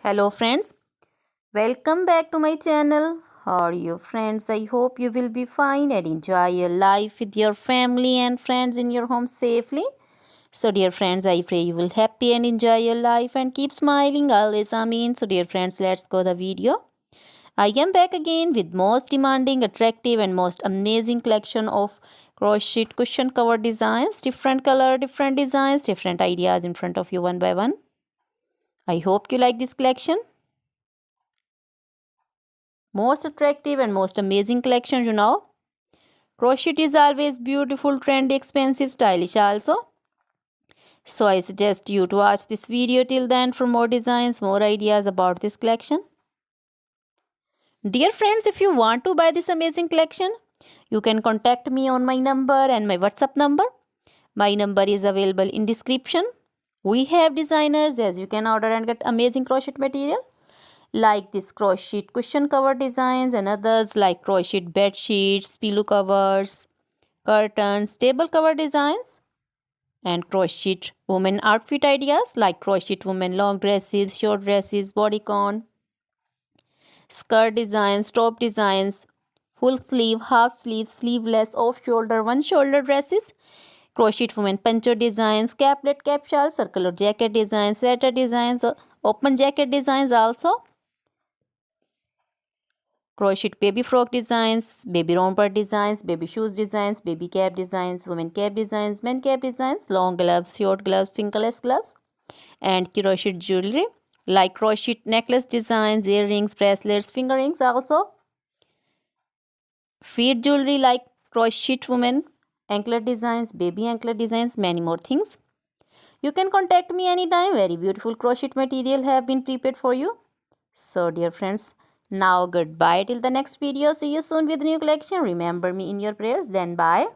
Hello friends, welcome back to my channel. How are you friends? I hope you will be fine and enjoy your life with your family and friends in your home safely. So dear friends, I pray you will happy and enjoy your life and keep smiling always. Amen. So dear friends, let's go the video. I am back again with most demanding, attractive and most amazing collection of crochet cushion cover designs. Different color, different designs, different ideas in front of you one by one. I hope you like this collection. Most attractive and most amazing collection, Crochet is always beautiful, trendy, expensive, stylish also. So I suggest you to watch this video till then for more designs, more ideas about this collection. Dear friends, if you want to buy this amazing collection, you can contact me on my number and my WhatsApp number. My number is available in description. We have designers as you can order and get amazing crochet material like this crochet cushion cover designs and others like crochet bed sheets, pillow covers, curtains, table cover designs, and crochet women outfit ideas like crochet women long dresses, short dresses, bodycon, skirt designs, top designs, full sleeve, half sleeve, sleeveless, off shoulder, one shoulder dresses, crochet women poncho designs, caplet, cap shawl, circular jacket designs, sweater designs, open jacket designs also, crochet baby frock designs, baby romper designs, baby shoes designs, baby cap designs, women cap designs, men cap designs, long gloves, short gloves, fingerless gloves, and crochet jewelry like crochet necklace designs, earrings, bracelets, finger rings also, feet jewelry like crochet women anklet designs, baby anklet designs, many more things. You can contact me anytime. Very beautiful crochet material have been prepared for you. So dear friends, now goodbye till the next video. See you soon with new collection. Remember me in your prayers. Then bye.